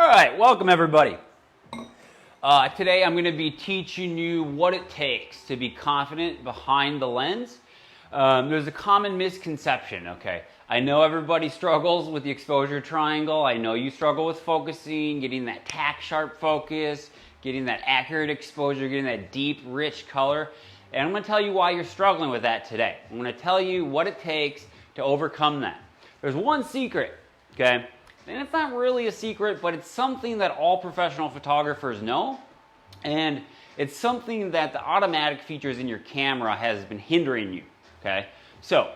right, welcome everybody. Today I'm going to be teaching you what it takes to be confident behind the lens. There's a common misconception, okay? I know everybody struggles with the exposure triangle. I know you struggle with focusing, getting that tack sharp focus, getting that accurate exposure, getting that deep, rich color. And I'm going to tell you why you're struggling with that today. I'm going to tell you what it takes to overcome that. There's one secret, okay? And it's not really a secret, but it's something that all professional photographers know. And it's something that the automatic features in your camera has been hindering you, okay? So,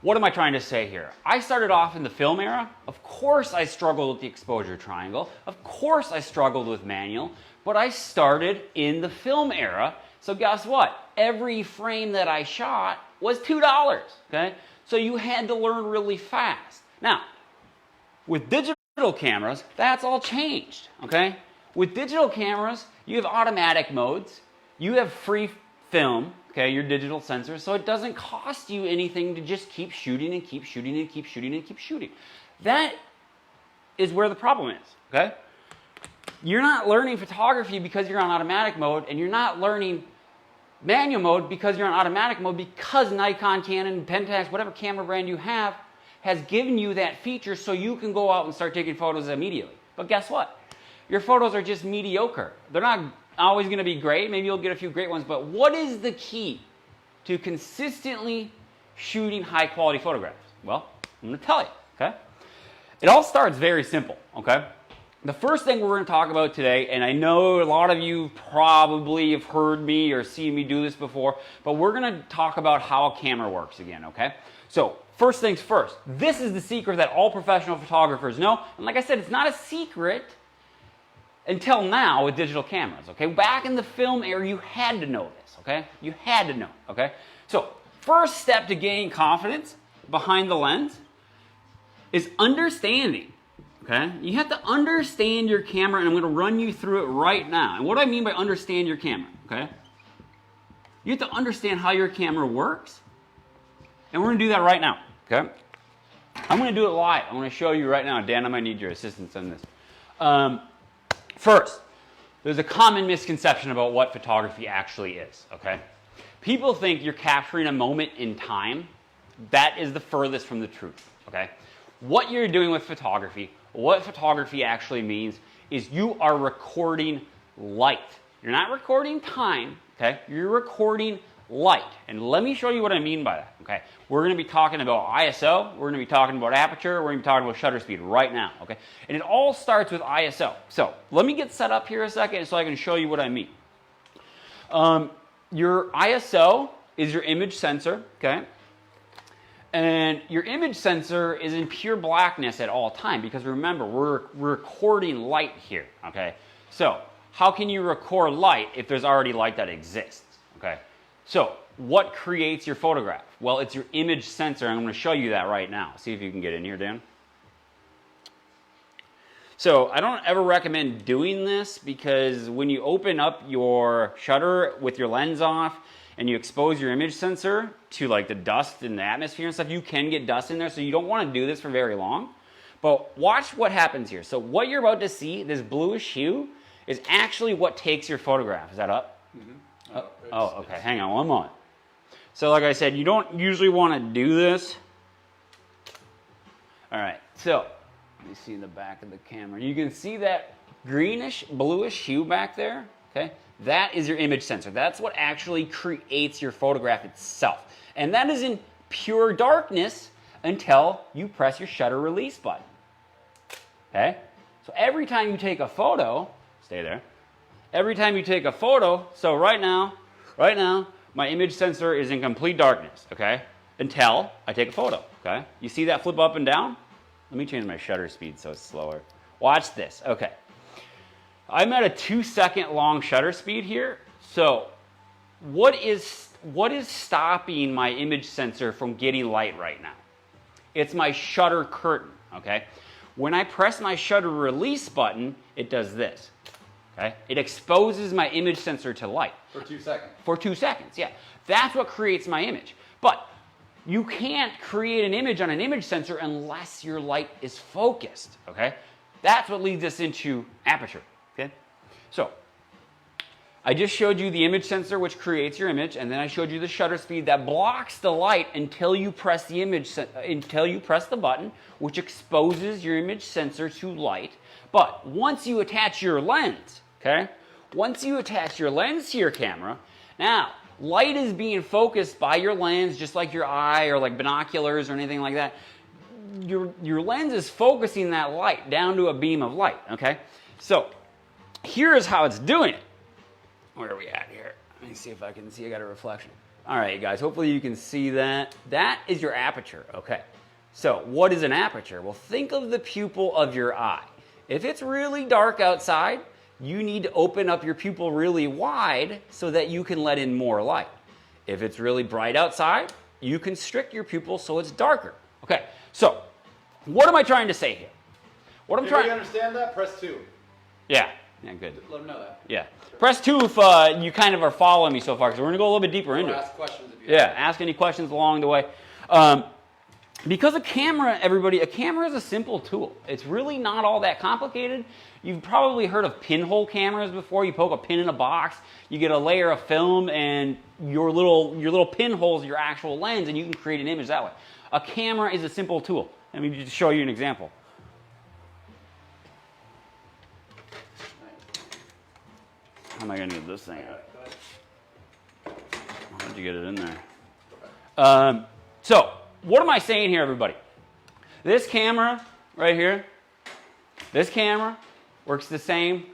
what am I trying to say here? I started off in the film era. Of course I struggled with the exposure triangle. Of course I struggled with manual. But I started in the film era. So guess what? Every frame that I shot was $2, okay? So you had to learn really fast. Now, with digital cameras, that's all changed, okay? With digital cameras, you have automatic modes, you have free film, okay, your digital sensor, so it doesn't cost you anything to just keep shooting and keep shooting and keep shooting and keep shooting. That is where the problem is, okay? You're not learning photography because you're on automatic mode, and you're not learning manual mode because you're on automatic mode because Nikon, Canon, Pentax, whatever camera brand you have, has given you that feature so you can go out and start taking photos immediately. But guess what? Your photos are just mediocre. They're not always going to be great. Maybe you'll get a few great ones. But what is the key to consistently shooting high quality photographs? Well, I'm going to tell you, okay? It all starts very simple, okay? The first thing we're going to talk about today, and I know a lot of you probably have heard me or seen me do this before, but we're going to talk about how a camera works again, okay? So, first things first, this is the secret that all professional photographers know. And like I said, it's not a secret until now with digital cameras, okay? Back in the film era, you had to know this, okay? You had to know, okay? So, first step to gaining confidence behind the lens is understanding, okay? You have to understand your camera, and I'm going to run you through it right now. And what do I mean by understand your camera, okay? You have to understand how your camera works, and we're going to do that right now, okay? I'm going to do it live. I'm going to show you right now. Dan, I might need your assistance on this. First, there's a common misconception about what photography actually is, okay? People think you're capturing a moment in time. That is the furthest from the truth, okay? What you're doing with photography, what photography actually means, is you are recording light. You're not recording time, okay? You're recording light. And let me show you what I mean by that, okay? We're going to be talking about ISO, we're going to be talking about aperture, we're going to be talking about shutter speed right now, okay? And it all starts with ISO. So let me get set up here a second so I can show you what I mean. Your ISO is your image sensor, okay? And your image sensor is in pure blackness at all time because remember, we're recording light here, okay? So how can you record light if there's already light that exists, okay? So, what creates your photograph? Well, it's your image sensor. I'm going to show you that right now. See if you can get in here, Dan. So, I don't ever recommend doing this because when you open up your shutter with your lens off and you expose your image sensor to like the dust in the atmosphere and stuff, you can get dust in there, so you don't want to do this for very long. But watch what happens here. So, what you're about to see, this bluish hue, is actually what takes your photograph. Is that up? Mm-hmm. Oh, okay. Hang on one moment. So like I said, you don't usually want to do this. All right. So let me see in the back of the camera. You can see that greenish, bluish hue back there. Okay. That is your image sensor. That's what actually creates your photograph itself. And that is in pure darkness until you press your shutter release button. Okay. So every time you take a photo, stay there. Every time you take a photo, so right now, my image sensor is in complete darkness, okay? Until I take a photo, okay? You see that flip up and down? Let me change my shutter speed so it's slower. Watch this, okay. I'm at a 2-second long shutter speed here. So what is stopping my image sensor from getting light right now? It's my shutter curtain, okay? When I press my shutter release button, it does this. Okay? It exposes my image sensor to light. For 2 seconds. For 2 seconds, yeah. That's what creates my image. But you can't create an image on an image sensor unless your light is focused, okay? That's what leads us into aperture, okay? So I just showed you the image sensor, which creates your image, and then I showed you the shutter speed that blocks the light until you press the button, which exposes your image sensor to light. But once you attach your lens, okay? Once you attach your lens to your camera, now light is being focused by your lens, just like your eye or like binoculars or anything like that. Your lens is focusing that light down to a beam of light, okay? So here is how it's doing it. Where are we at here? Let me see if I can see. I got a reflection. All right, guys, hopefully you can see that. That is your aperture, okay? So what is an aperture? Well, think of the pupil of your eye. If it's really dark outside, you need to open up your pupil really wide so that you can let in more light. If it's really bright outside, you constrict your pupil so it's darker. Okay, so what am I trying to say here? What I'm trying. You understand that? Press 2. Yeah, good. Let them know that. Yeah. Press 2 if you kind of are following me so far, because we're going to go a little bit deeper into it. Ask questions if you ask any questions along the way. Because a camera, everybody, a camera is a simple tool. It's really not all that complicated. You've probably heard of pinhole cameras before. You poke a pin in a box, you get a layer of film, and your little pinholes are your actual lens, and you can create an image that way. A camera is a simple tool. Let me just show you an example. How am I going to get this thing out? How'd you get it in there? So, what am I saying here, everybody? This camera right here, this camera works the same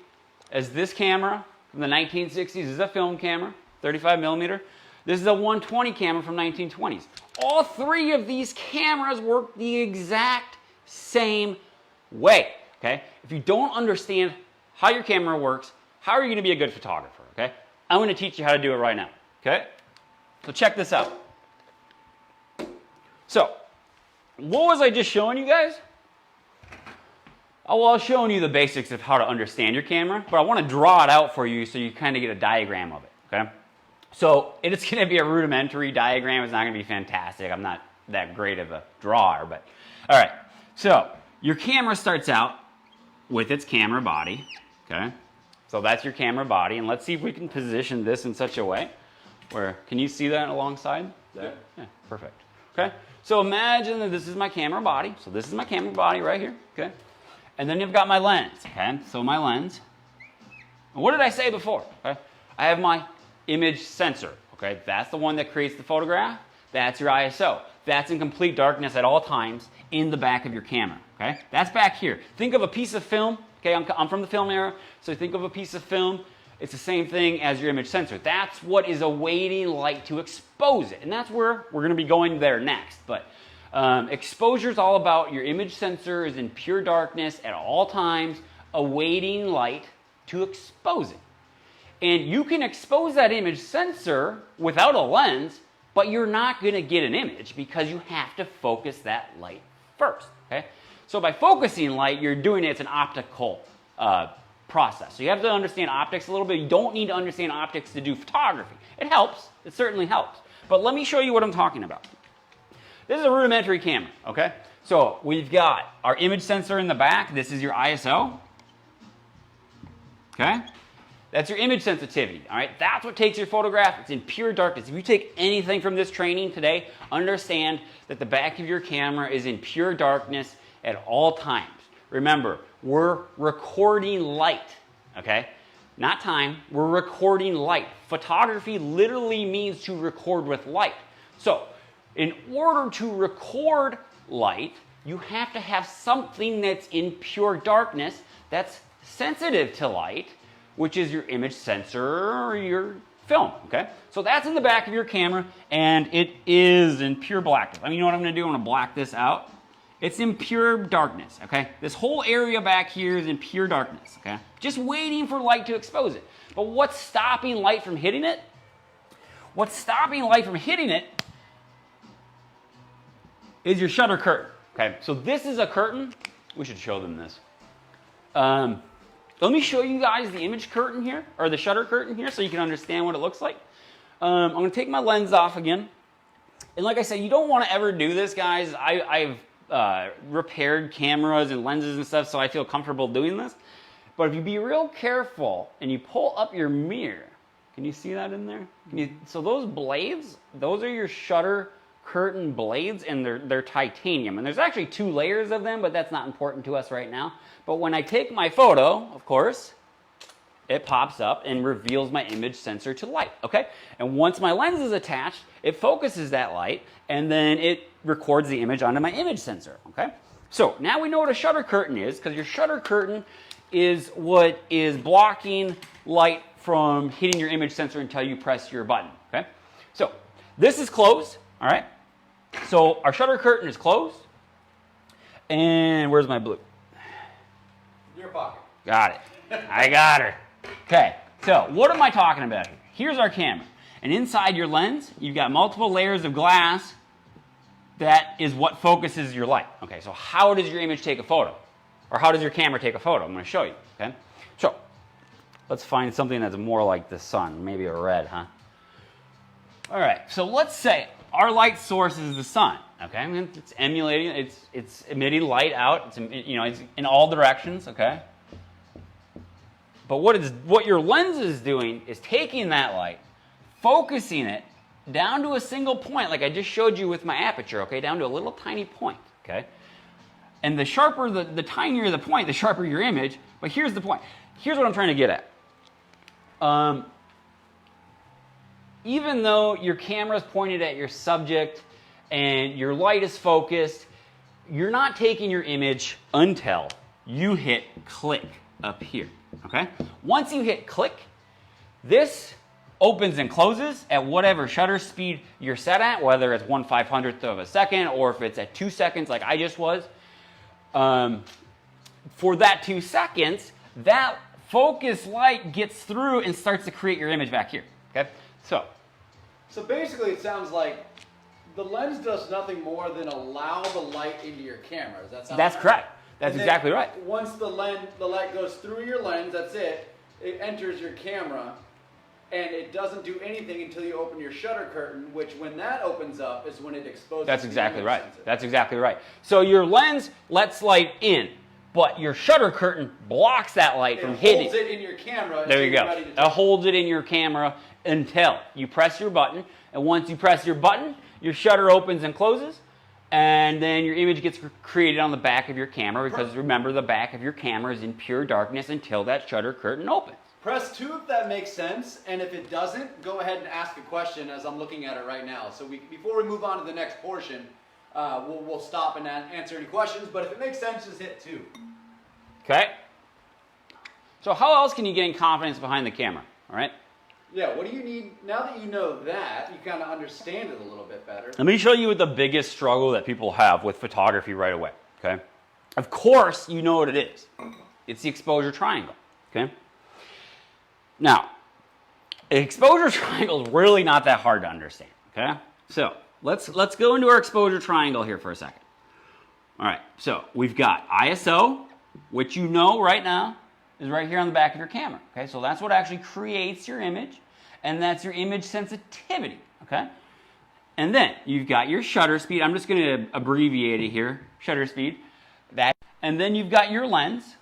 as this camera from the 1960s. This is a film camera, 35 millimeter. This is a 120 camera from 1920s. All three of these cameras work the exact same way, okay? If you don't understand how your camera works, how are you going to be a good photographer, okay? I'm going to teach you how to do it right now, okay? So check this out. So, what was I just showing you guys? Oh, well, I was showing you the basics of how to understand your camera, but I want to draw it out for you so you kind of get a diagram of it, okay? So, it's going to be a rudimentary diagram. It's not going to be fantastic. I'm not that great of a drawer, but all right. So, your camera starts out with its camera body, okay? So that's your camera body, and let's see if we can position this in such a way where, can you see that alongside? There? Yeah, perfect. Okay, so imagine that this is my camera body. So this is my camera body right here, okay? And then you've got my lens, okay? So my lens. And what did I say before? Okay? I have my image sensor, okay? That's the one that creates the photograph. That's your ISO. That's in complete darkness at all times in the back of your camera, okay? That's back here. Think of a piece of film. Okay, I'm from the film era, so think of a piece of film. It's the same thing as your image sensor. That's what is awaiting light to expose it, and that's where we're going to be going there next. But exposure is all about your image sensor is in pure darkness at all times, awaiting light to expose it. And you can expose that image sensor without a lens, but you're not going to get an image because you have to focus that light first, okay? So by focusing light, you're doing it, it's an optical process. So you have to understand optics a little bit. You don't need to understand optics to do photography. It helps. It certainly helps. But let me show you what I'm talking about. This is a rudimentary camera, okay? So we've got our image sensor in the back. This is your ISO, okay? That's your image sensitivity, all right? That's what takes your photograph. It's in pure darkness. If you take anything from this training today, understand that the back of your camera is in pure darkness at all times. Remember, we're recording light, okay? Not time, we're recording light. Photography literally means to record with light. So, in order to record light, you have to have something that's in pure darkness that's sensitive to light, which is your image sensor or your film, okay? So that's in the back of your camera, and it is in pure blackness. I mean, you know what I'm gonna do? I'm gonna black this out. It's in pure darkness, okay? This whole area back here is in pure darkness, okay? Just waiting for light to expose it. But what's stopping light from hitting it? What's stopping light from hitting it is your shutter curtain, okay? So this is a curtain. We should show them this. Let me show you guys the image curtain here, or the shutter curtain here, so you can understand what it looks like. I'm gonna take my lens off again. And like I said, you don't wanna ever do this, guys. I've repaired cameras and lenses and stuff, so I feel comfortable doing this. But if you be real careful and you pull up your mirror, can you see that in there? So those blades, those are your shutter curtain blades, and they're titanium. And there's actually 2 layers of them, but that's not important to us right now. But when I take my photo, of course, it pops up and reveals my image sensor to light, okay? And once my lens is attached, it focuses that light, and then it records the image onto my image sensor, okay? So now we know what a shutter curtain is, because your shutter curtain is what is blocking light from hitting your image sensor until you press your button, okay? So this is closed, all right? So our shutter curtain is closed. And where's my blue? Your pocket. Got it. I got her. Okay, so what am I talking about here? Here's our camera. And inside your lens, you've got multiple layers of glass. That is what focuses your light. Okay, so how does your image take a photo? Or how does your camera take a photo? I'm going to show you, okay? So let's find something that's more like the sun, maybe a red, huh? All right, so let's say our light source is the sun, okay? I mean, it's emulating, it's emitting light out, it's in all directions, okay? But what your lens is doing is taking that light, focusing it down to a single point, like I just showed you with my aperture, okay? Down to a little tiny point, okay? And the sharper, the tinier the point, the sharper your image. But here's the point. Here's what I'm trying to get at. Even though your camera is pointed at your subject and your light is focused, you're not taking your image until you hit click up here, okay? Once you hit click, this opens and closes at whatever shutter speed you're set at, whether it's 1/500th of a second or if it's at 2 seconds like I just was. For that 2 seconds, that focus light gets through and starts to create your image back here, okay? So basically it sounds like the lens does nothing more than allow the light into your camera. Does that sound That's right? correct. That's exactly right. Once the light goes through your lens, that's it. It enters your camera, and it doesn't do anything until you open your shutter curtain, which when that opens up is when it exposes That's the exactly image right. sensor. That's exactly right. So your lens lets light in, but your shutter curtain blocks that light from hitting. It holds it in your camera. There you go. It holds it in your camera until you press your button. And once you press your button, your shutter opens and closes. And then your image gets created on the back of your camera, because remember, the back of your camera is in pure darkness until that shutter curtain opens. Press 2 if that makes sense, and if it doesn't, go ahead and ask a question as I'm looking at it right now. So before we move on to the next portion, we'll stop and answer any questions, but if it makes sense, just hit 2. Okay? So how else can you gain confidence behind the camera, all right? Yeah, what do you need, now that you know that, you kind of understand it a little bit better. Let me show you what the biggest struggle that people have with photography right away, okay? Of course, you know what it is. It's the exposure triangle, okay? Now, an exposure triangle is really not that hard to understand, okay? So, let's go into our exposure triangle here for a second. All right, so we've got ISO, which you know right now is right here on the back of your camera, okay? So that's what actually creates your image, and that's your image sensitivity, okay? And then you've got your shutter speed. I'm just going to abbreviate it here, shutter speed. And then you've got your lens,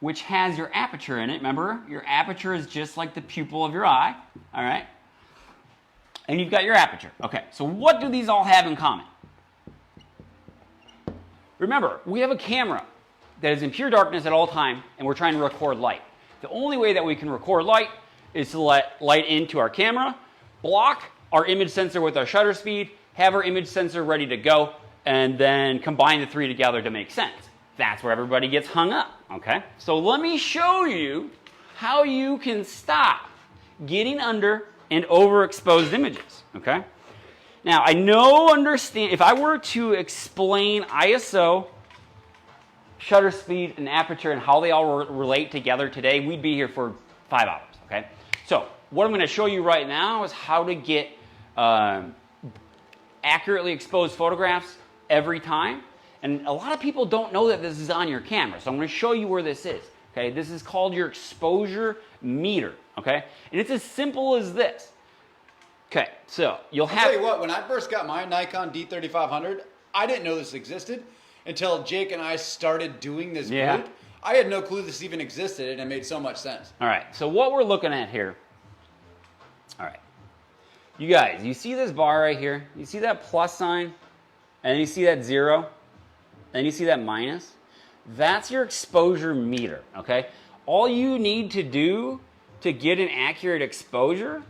which has your aperture in it. Remember, your aperture is just like the pupil of your eye, all right? And you've got your aperture. Okay, so what do these all have in common? Remember, we have a camera that is in pure darkness at all time, and we're trying to record light. The only way that we can record light is to let light into our camera, block our image sensor with our shutter speed, have our image sensor ready to go, and then combine the 3 together to make sense. That's where everybody gets hung up, okay? So let me show you how you can stop getting under and overexposed images, okay? Now, understand, if I were to explain ISO, shutter speed, and aperture and how they all relate together today, we'd be here for 5 hours, okay? So what I'm going to show you right now is how to get accurately exposed photographs every time. And a lot of people don't know that this is on your camera, so I'm going to show you where this is, okay? This is called your exposure meter, okay? And it's as simple as this. Okay, so you'll have... I'll tell you what, when I first got my Nikon D3500, I didn't know this existed until Jake and I started doing this Yeah. group. I had no clue this even existed, and it made so much sense. All right, so what we're looking at here, all right, you guys, you see this bar right here? You see that plus sign? And you see that 0? And you see that minus? That's your exposure meter, okay? All you need to do to get an accurate exposure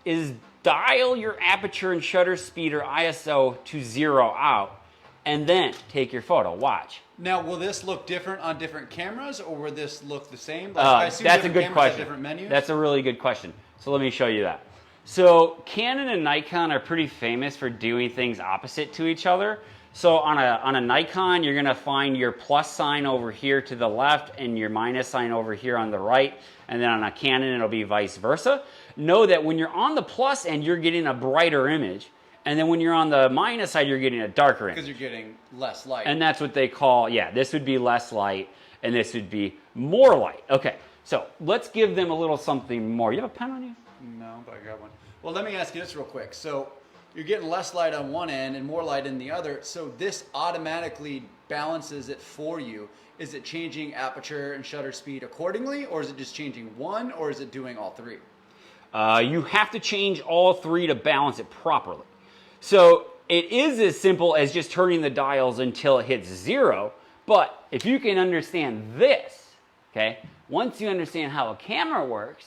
is dial your aperture and shutter speed or ISO to 0 out, and then take your photo. Watch. Now, will this look different on different cameras, or will this look the same? Like, I assume That's a different good cameras have question. different menus? That's a really good question. So let me show you that. So Canon and Nikon are pretty famous for doing things opposite to each other. So on a Nikon, you're gonna find your plus sign over here to the left and your minus sign over here on the right. And then on a Canon, it'll be vice versa. Know that when you're on the plus end, you're getting a brighter image. And then when you're on the minus side, you're getting a darker image. Because you're getting less light. And that's what they call, yeah, this would be less light and this would be more light. Okay, so let's give them a little something more. You have a pen on you? No, but I got one. Well, let me ask you this real quick. So you're getting less light on one end and more light in the other. So this automatically balances it for you. Is it changing aperture and shutter speed accordingly, or is it just changing one, or is it doing all three? You have to change all three to balance it properly. So it is as simple as just turning the dials until it hits 0. But if you can understand this, okay, once you understand how a camera works,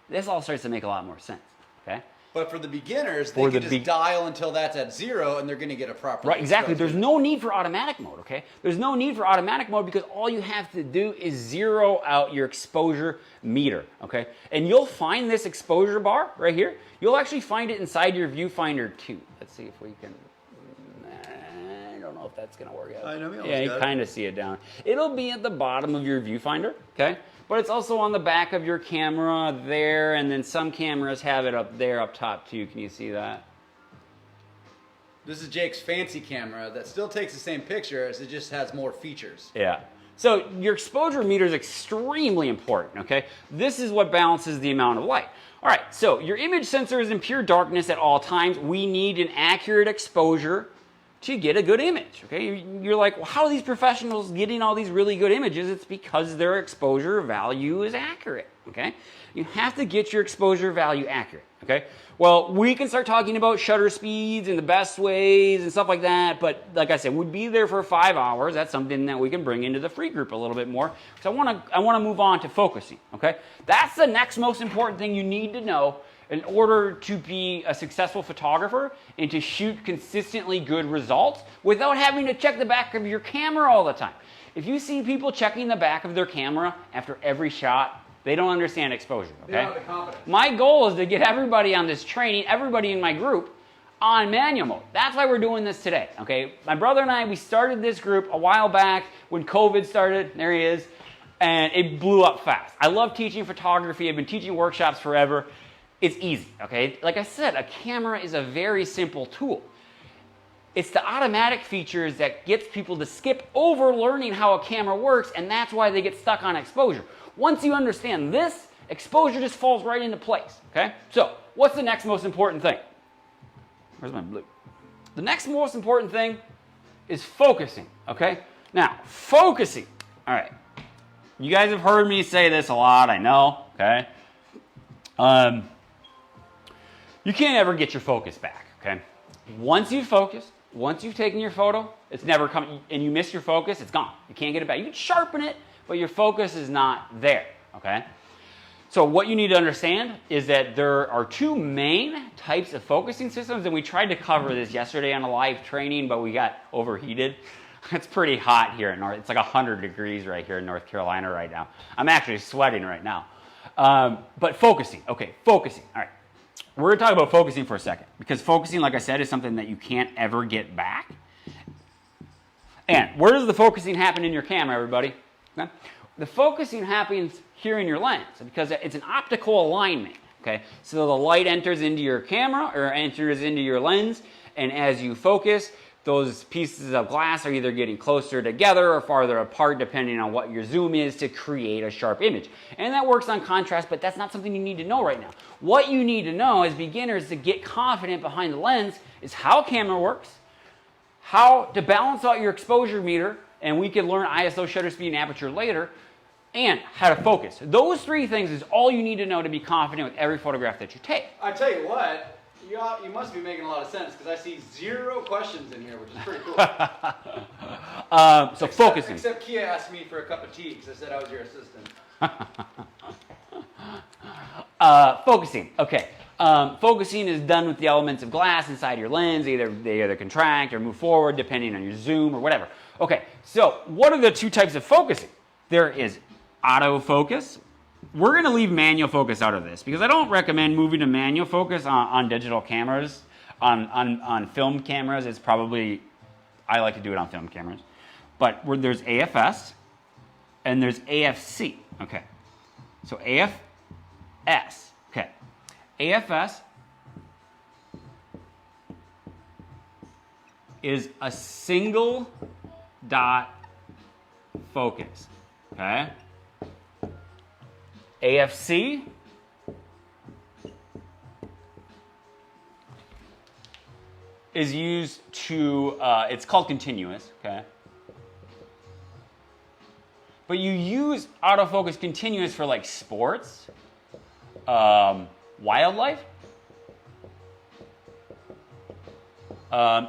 this all starts to make a lot more sense, okay? But for the beginners, they can just dial until that's at 0, and they're going to get a proper Right, exactly. exposure. There's no need for automatic mode, okay? There's no need for automatic mode because all you have to do is 0 out your exposure meter, okay? And you'll find this exposure bar right here. You'll actually find it inside your viewfinder too. Let's see if we can... I don't know if that's going to work out. I know, yeah, you kind of see it down. It'll be at the bottom of your viewfinder, okay? But it's also on the back of your camera there, and then some cameras have it up there up top too. Can you see that? This is Jake's fancy camera that still takes the same pictures, it just has more features. Yeah. So your exposure meter is extremely important, okay? This is what balances the amount of light. All right, so your image sensor is in pure darkness at all times. We need an accurate exposure to get a good image, okay? You're like, well, how are these professionals getting all these really good images? It's because their exposure value is accurate, okay? You have to get your exposure value accurate, okay? Well, we can start talking about shutter speeds and the best ways and stuff like that, but like I said, we'd be there for 5 hours. That's something that we can bring into the free group a little bit more, because I want to move on to focusing, okay? That's the next most important thing you need to know in order to be a successful photographer and to shoot consistently good results without having to check the back of your camera all the time. If you see people checking the back of their camera after every shot, they don't understand exposure, okay? They don't have the confidence. My goal is to get everybody on this training, everybody in my group, on manual mode. That's why we're doing this today, okay? My brother and I, we started this group a while back when COVID started. There he is. And it blew up fast. I love teaching photography. I've been teaching workshops forever. It's easy, okay? Like I said, a camera is a very simple tool. It's the automatic features that gets people to skip over learning how a camera works, and that's why they get stuck on exposure. Once you understand this, exposure just falls right into place, okay? So, what's the next most important thing? Where's my blue? The next most important thing is focusing, okay? Now, focusing, all right. You guys have heard me say this a lot, I know, okay? You can't ever get your focus back, okay? Once you've focused, once you've taken your photo, it's never coming, and you miss your focus, it's gone. You can't get it back. You can sharpen it, but your focus is not there, okay? So what you need to understand is that there are 2 main types of focusing systems, and we tried to cover this yesterday on a live training, but we got overheated. It's pretty hot here in North, it's like 100 degrees right here in North Carolina right now. I'm actually sweating right now. But focusing, okay, focusing, all right. We're going to talk about focusing for a second, because focusing, like I said, is something that you can't ever get back. And where does the focusing happen in your camera, everybody? Okay? The focusing happens here in your lens, because it's an optical alignment, okay? So the light enters into your camera, or enters into your lens, and as you focus, those pieces of glass are either getting closer together or farther apart depending on what your zoom is to create a sharp image. And that works on contrast, but that's not something you need to know right now. What you need to know as beginners to get confident behind the lens is how a camera works, how to balance out your exposure meter, and we can learn ISO, shutter speed, and aperture later, and how to focus. Those 3 things is all you need to know to be confident with every photograph that you take. I tell you what, you must be making a lot of sense because I see 0 questions in here, which is pretty cool. Focusing. Except Kia asked me for a cup of tea because I said I was your assistant. Focusing. Okay. Focusing is done with the elements of glass inside your lens. They either contract or move forward depending on your zoom or whatever. Okay, so what are the 2 types of focusing? There is autofocus. We're going to leave manual focus out of this because I don't recommend moving to manual focus on digital cameras. On film cameras, it's probably, I like to do it on film cameras. But there's AFS and there's AFC. Okay, so AFS. Okay, AFS is a single dot focus. Okay. AFC is used to, it's called continuous, okay? But you use autofocus continuous for like sports, wildlife,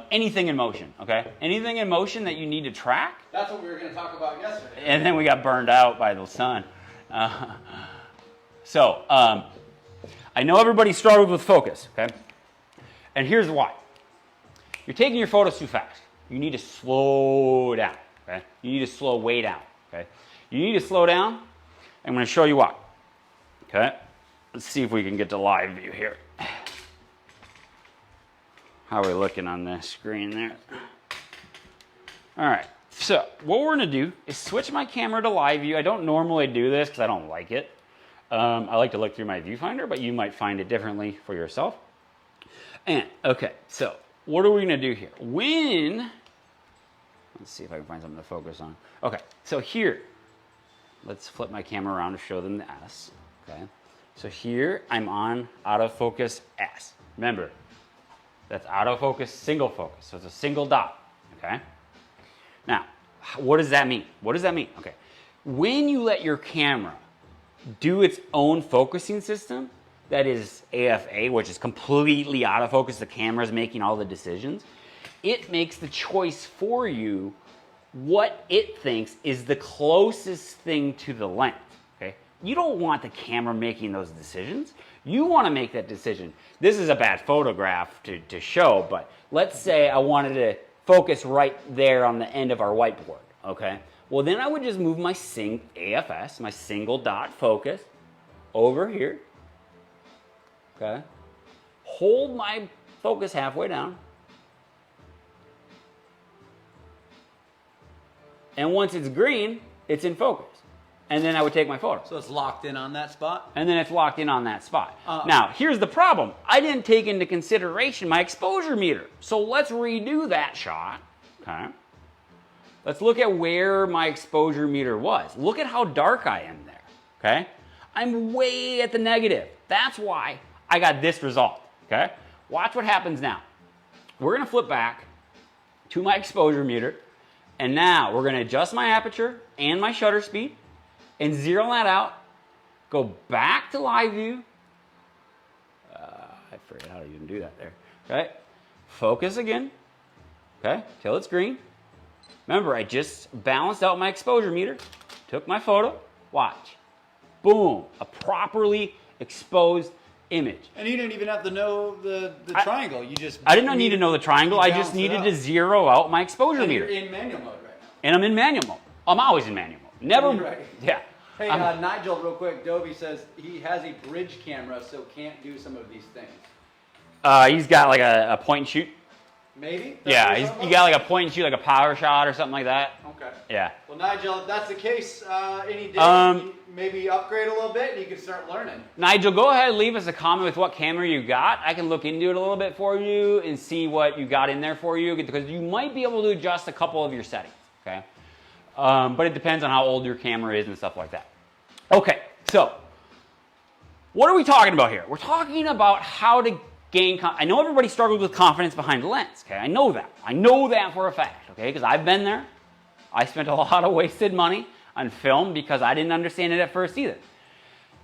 anything in motion, okay? Anything in motion that you need to track. That's what we were going to talk about yesterday. And then we got burned out by the sun. I know everybody struggled with focus, okay? And here's why. You're taking your photos too fast. You need to slow down, okay? You need to slow way down, okay? You need to slow down. I'm going to show you why, okay? Let's see if we can get to live view here. How are we looking on the screen there? All right, so what we're going to do is switch my camera to live view. I don't normally do this because I don't like it. I like to look through my viewfinder, but you might find it differently for yourself. And, okay, so what are we going to do here? Let's see if I can find something to focus on. Okay, so here, let's flip my camera around to show them the S. Okay, so here I'm on autofocus S. Remember, that's autofocus single focus, so it's a single dot. Okay, now what does that mean? What does that mean? Okay, when you let your camera do its own focusing system, that is AFA, which is completely autofocus, the camera's making all the decisions, it makes the choice for you what it thinks is the closest thing to the lens, okay? You don't want the camera making those decisions. You want to make that decision. This is a bad photograph to show, but let's say I wanted to focus right there on the end of our whiteboard, okay? Well, then I would just move my AFS, my single dot focus, over here, okay? Hold my focus halfway down. And once it's green, it's in focus. And then I would take my photo. So it's locked in on that spot? And then it's locked in on that spot. Now, here's the problem. I didn't take into consideration my exposure meter. So let's redo that shot, okay? Let's look at where my exposure meter was. Look at how dark I am there, okay? I'm way at the negative. That's why I got this result, okay? Watch what happens now. We're gonna flip back to my exposure meter, and now we're gonna adjust my aperture and my shutter speed and zero that out, go back to live view. I forget how to even do that there, okay? Focus again, okay, till it's green. Remember, I just balanced out my exposure meter, took my photo, watch. Boom, a properly exposed image. And you didn't even have to know the triangle. You just I didn't need to know the triangle. I just needed to zero out my exposure meter. You're in manual mode right now. And I'm in manual mode. I'm always in manual mode. Never. Right. Yeah. Hey, Nigel, real quick. Dovey says he has a bridge camera, so can't do some of these things. He's got like a point and shoot. Maybe? Yeah, you got like a point and shoot, like a power shot or something like that. Okay. Yeah. Well, Nigel, if that's the case, any day, maybe upgrade a little bit and you can start learning. Nigel, go ahead and leave us a comment with what camera you got. I can look into it a little bit for you and see what you got in there for you, because you might be able to adjust a couple of your settings, okay? But it depends on how old your camera is and stuff like that. Okay, so what are we talking about here? We're talking about how to I know everybody struggles with confidence behind the lens, okay? I know that. I know that for a fact, okay? Because I've been there. I spent a lot of wasted money on film because I didn't understand it at first either.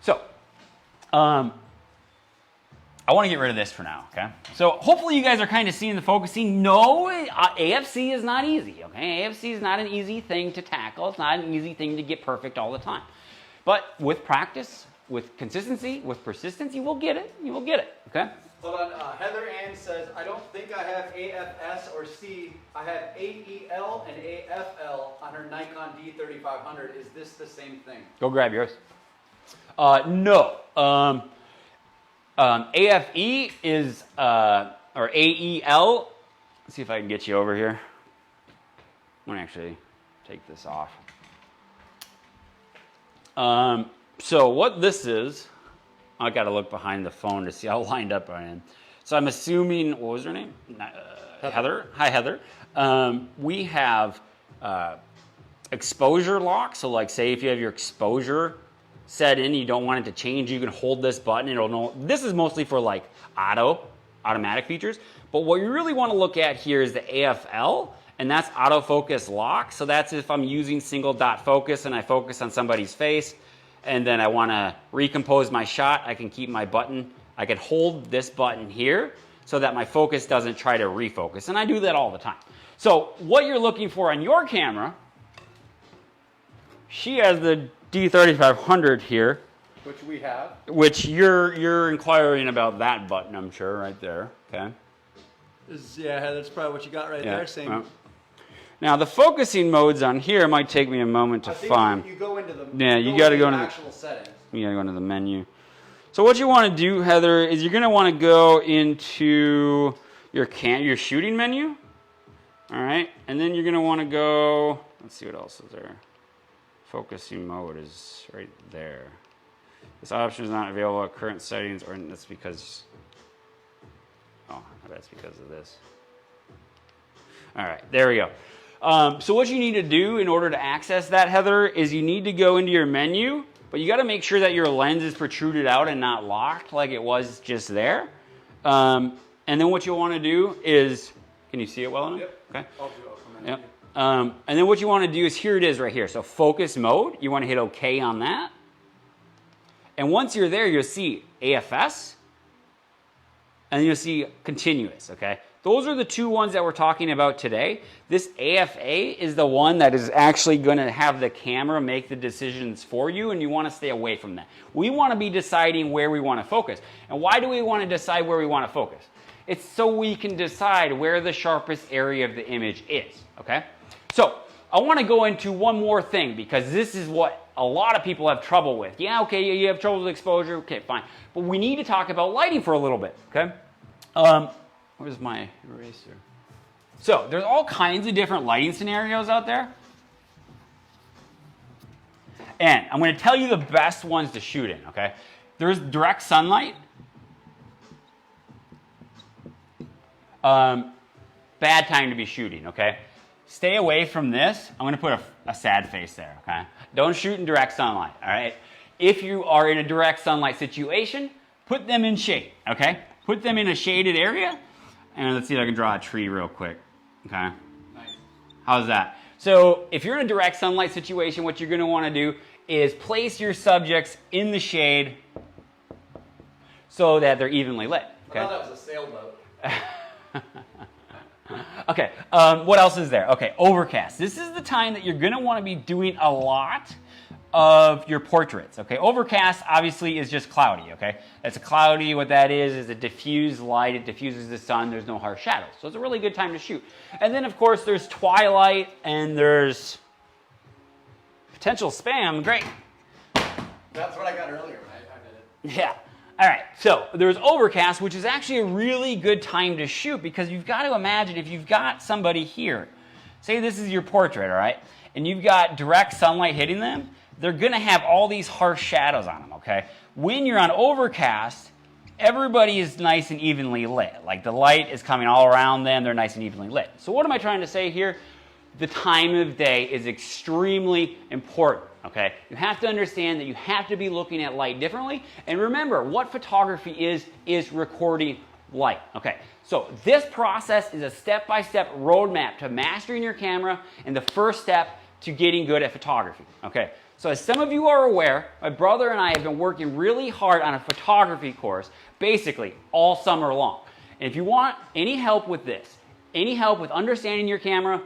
So, I want to get rid of this for now, okay? So hopefully you guys are kind of seeing the focusing. No, AFC is not easy, okay? AFC is not an easy thing to tackle. It's not an easy thing to get perfect all the time. But with practice, with consistency, with persistence, you will get it. You will get it, okay? Hold on, Heather Ann says, I don't think I have AFS or C. I have AEL and AFL on her Nikon D3500. Is this the same thing? Go grab yours. No. AFE is, or AEL. Let's see if I can get you over here. I'm going to actually take this off. So what this is, I got to look behind the phone to see how lined up I am. So I'm assuming, what was her name? Heather. Hi, Heather. We have exposure lock. So like say if you have your exposure set in, you don't want it to change, you can hold this button. It'll know. This is mostly for like automatic features. But what you really want to look at here is the AFL, and that's autofocus lock. So that's if I'm using single dot focus and I focus on somebody's face, and then I want to recompose my shot, I can keep my button. I can hold this button here so that my focus doesn't try to refocus. And I do that all the time. So what you're looking for on your camera, she has the D3500 here. Which we have. Which you're inquiring about that button, I'm sure, right there. Okay. Yeah, that's probably what you got right there. Same. Well, now the focusing modes on here might take me a moment to find. You go into the you got to go into the actual settings. You got to go into the menu. So what you want to do, Heather, is you're going to want to go into your shooting menu. All right, and then you're going to want to go. Let's see what else is there. Focusing mode is right there. This option is not available at current settings, or that's because. Oh, I bet it's because of this. All right, there we go. So what you need to do in order to access that, Heather, is you need to go into your menu, but you got to make sure that your lens is protruded out and not locked like it was just there. And then what you'll want to do is, can you see it well enough? Yep. Okay. I'll do it from Yep. And then what you want to do is, here it is right here. So focus mode, you want to hit OK on that. And once you're there, you'll see AFS, and then you'll see continuous, okay? Those are the two ones that we're talking about today. This AFA is the one that is actually going to have the camera make the decisions for you, and you want to stay away from that. We want to be deciding where we want to focus. And why do we want to decide where we want to focus? It's so we can decide where the sharpest area of the image is, okay? So I want to go into one more thing, because this is what a lot of people have trouble with. Yeah, okay, you have trouble with exposure, okay, fine. But we need to talk about lighting for a little bit, okay? Where's my eraser? So there's all kinds of different lighting scenarios out there. And I'm going to tell you the best ones to shoot in, okay? There's direct sunlight. Bad time to be shooting, okay? Stay away from this. I'm going to put a sad face there, okay? Don't shoot in direct sunlight, all right? If you are in a direct sunlight situation, put them in shade, okay? Put them in a shaded area. And let's see if I can draw a tree real quick, okay? Nice. How's that? So if you're in a direct sunlight situation, what you're going to want to do is place your subjects in the shade so that they're evenly lit, okay? I thought that was a sailboat. Okay, what else is there? Okay, overcast. This is the time that you're going to want to be doing a lot of your portraits, okay? Overcast obviously is just cloudy, okay? It's a cloudy, what that is a diffused light. It diffuses the sun. There's no harsh shadows. So it's a really good time to shoot. And then, of course, there's twilight and there's potential spam. Great. That's what I got earlier. I did it. Yeah. All right, so there's overcast, which is actually a really good time to shoot, because you've got to imagine if you've got somebody here, say this is your portrait, all right, and you've got direct sunlight hitting them, they're going to have all these harsh shadows on them, okay? When you're on overcast, everybody is nice and evenly lit. Like the light is coming all around them, they're nice and evenly lit. So what am I trying to say here? The time of day is extremely important, okay? You have to understand that you have to be looking at light differently. And remember, what photography is recording light. Okay, so this process is a step-by-step roadmap to mastering your camera and the first step to getting good at photography. Okay, so as some of you are aware, my brother and I have been working really hard on a photography course basically all summer long. And if you want any help with this, any help with understanding your camera,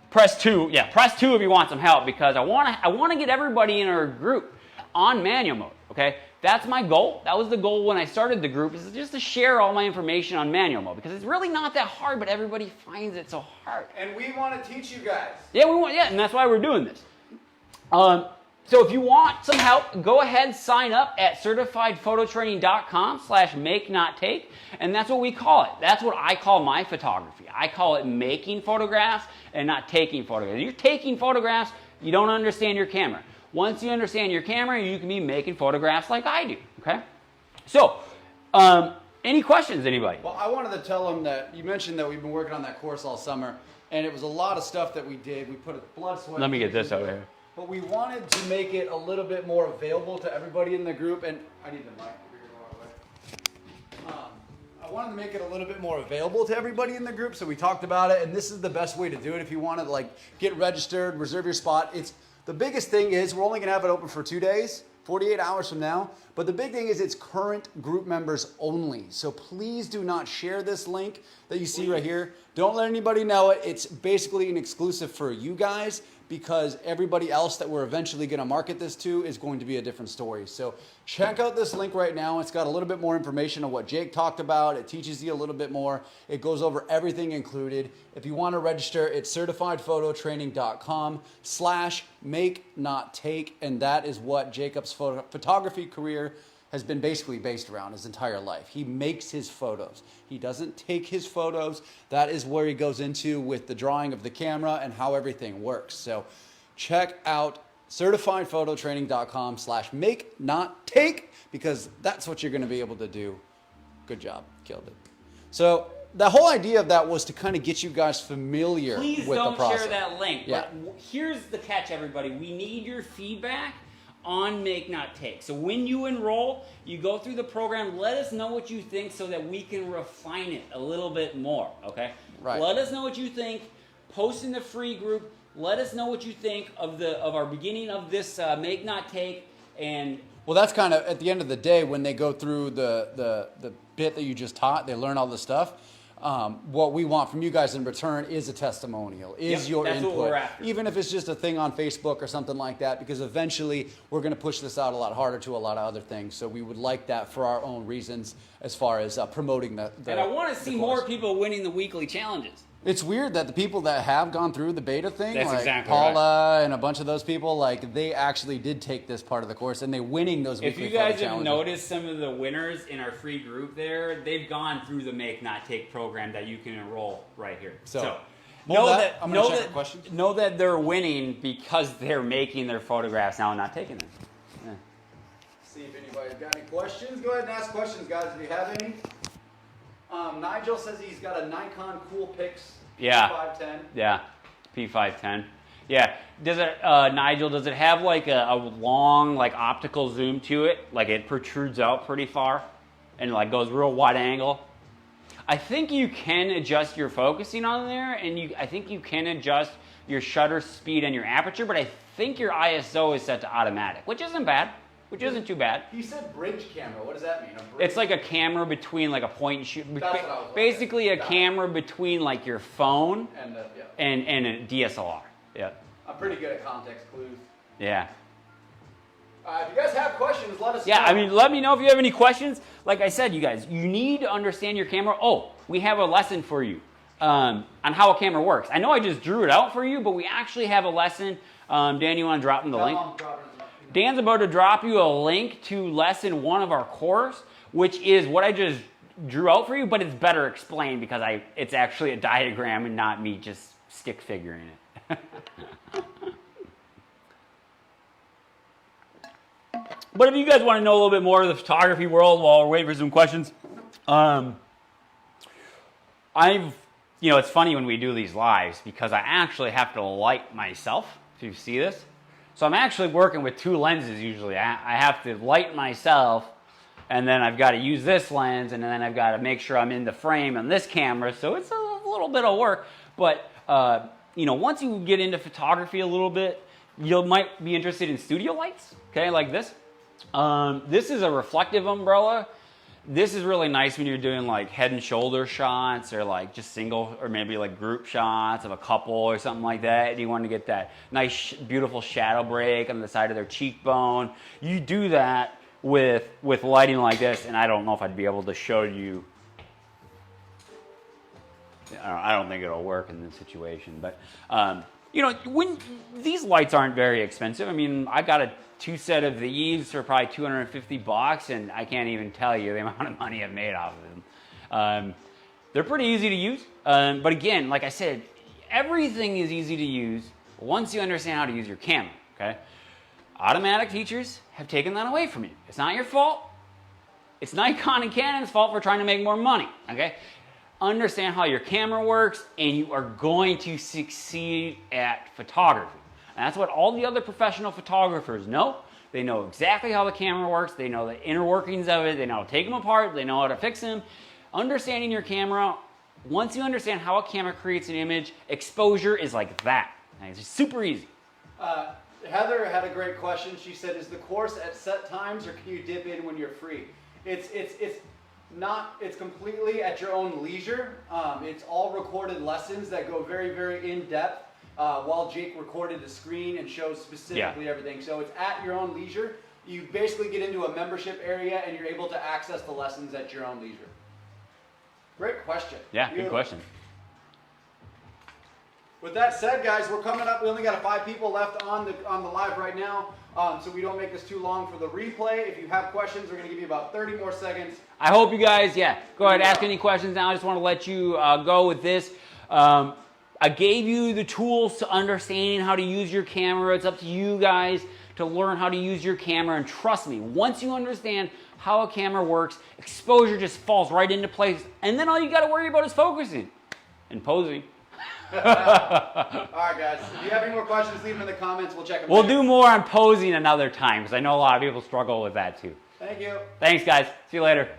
press 2, yeah, press 2 if you want some help, because I want to get everybody in our group on manual mode, okay? That's my goal. That was the goal when I started the group, is just to share all my information on manual mode, because it's really not that hard, but everybody finds it so hard. And we want to teach you guys. Yeah, and that's why we're doing this. So if you want some help, go ahead, sign up at certifiedphototraining.com/make-not-take, and that's what we call it. That's what I call my photography. I call it making photographs and not taking photographs. If you're taking photographs, you don't understand your camera. Once you understand your camera, you can be making photographs like I do, okay? So, any questions, anybody? Well, I wanted to tell them that you mentioned that we've been working on that course all summer, and it was a lot of stuff that we did. We put a blood, sweat. Let me get this over here. But we wanted to make it a little bit more available to everybody in the group, and I need the mic. I wanted to make it a little bit more available to everybody in the group, so we talked about it, and this is the best way to do it if you want to like get registered, reserve your spot. It's the biggest thing is we're only going to have it open for 2 days, 48 hours from now. But the big thing is it's current group members only. So please do not share this link that you see right here. Don't let anybody know it. It's basically an exclusive for you guys, because everybody else that we're eventually going to market this to is going to be a different story. So check out this link right now. It's got a little bit more information on what Jake talked about. It teaches you a little bit more. It goes over everything included. If you want to register, it's certifiedphototraining.com/make-not-take. And that is what Jacob's photography career has been basically based around his entire life. He makes his photos. He doesn't take his photos. That is where he goes into with the drawing of the camera and how everything works. So check out certifiedphototraining.com/make-not-take, because that's what you're going to be able to do. Good job. Killed it. So the whole idea of that was to kind of get you guys familiar with the process. Please don't share that link. Yeah. But here's the catch, everybody. We need your feedback on Make Not Take. So when you enroll, you go through the program, let us know what you think so that we can refine it a little bit more, okay? Right. Let us know what you think. Post in the free group. Let us know what you think of our beginning of this Make Not Take. And well, that's kind of at the end of the day when they go through the bit that you just taught, they learn all this stuff. What we want from you guys in return is a testimonial, is your that's input. what we're after. Even if it's just a thing on Facebook or something like that, because eventually we're going to push this out a lot harder to a lot of other things. So we would like that for our own reasons as far as promoting the and I want to see more people winning the weekly challenges. It's weird that the people that have gone through the beta thing, That's like exactly Paula and a bunch of those people, like they actually did take this part of the course and they're winning those If weekly you guys photo have challenges. noticed some of the winners in our free group there, they've gone through the Make Not Take program that you can enroll right here. So, I'm gonna check the questions. know that they're winning because they're making their photographs now and not taking them. Yeah. See if anybody's got any questions. Go ahead and ask questions, guys, if you have any. Nigel says he's got a Nikon Coolpix Yeah. P510. Yeah, P510. Yeah, does it, Nigel? Does it have like a long like optical zoom to it? Like it protrudes out pretty far, and like goes real wide angle. I think you can adjust your focusing on there, and I think you can adjust your shutter speed and your aperture. But I think your ISO is set to automatic, which isn't bad. Which isn't too bad. He said bridge camera. What does that mean? It's like a camera between like a point and shoot. That's what I was Basically, a Got it. camera between like your phone And yeah. and a DSLR. Yeah. I'm pretty good at context clues. Yeah. If you guys have questions, let us know. Yeah, I mean, let me know if you have any questions. Like I said, you guys, you need to understand your camera. Oh, we have a lesson for you on how a camera works. I know I just drew it out for you, but we actually have a lesson. Dan, you want to drop in the link? Dan's about to drop you a link to lesson 1 of our course, which is what I just drew out for you, but it's better explained because it's actually a diagram and not me just stick figuring it. But if you guys want to know a little bit more of the photography world while we're waiting for some questions, it's funny when we do these lives because I actually have to light myself, if you see this. So I'm actually working with 2 lenses usually. I have to light myself and then I've got to use this lens, and then I've got to make sure I'm in the frame on this camera. So it's a little bit of work, but once you get into photography a little bit, you might be interested in studio lights, okay, like this. This is a reflective umbrella. This is really nice when you're doing like head and shoulder shots, or like just single, or maybe like group shots of a couple or something like that. And you want to get that nice, beautiful shadow break on the side of their cheekbone. You do that with lighting like this, and I don't know if I'd be able to show you. I don't think it'll work in this situation, but when these lights aren't very expensive. I mean, I got a 2 set of these for probably $250, and I can't even tell you the amount of money I've made off of them. They're pretty easy to use, but again, like I said, everything is easy to use once you understand how to use your camera, okay? Automatic features have taken that away from you. It's not your fault. It's Nikon and Canon's fault for trying to make more money, okay? Understand how your camera works, and you are going to succeed at photography. And that's what all the other professional photographers know. They know exactly how the camera works. They know the inner workings of it. They know how to take them apart. They know how to fix them. Understanding your camera, once you understand how a camera creates an image, exposure is like that. And it's super easy. Heather had a great question. She said, is the course at set times, or can you dip in when you're free? It's completely at your own leisure. It's all recorded lessons that go very, very in depth. While Jake recorded the screen and shows specifically everything. So it's at your own leisure. You basically get into a membership area, and you're able to access the lessons at your own leisure. Great question. Yeah, good question. With that said, guys, we're coming up. We only got 5 people left on the live right now, so we don't make this too long for the replay. If you have questions, we're going to give you about 30 more seconds. I hope you guys, go ahead, ask any questions now. I just want to let you go with this. I gave you the tools to understanding how to use your camera. It's up to you guys to learn how to use your camera. And trust me, once you understand how a camera works, exposure just falls right into place. And then all you got to worry about is focusing and posing. All right, guys. If you have any more questions, leave them in the comments. We'll check them We'll later. do more on posing another time, because I know a lot of people struggle with that too. Thank you. Thanks, guys. See you later.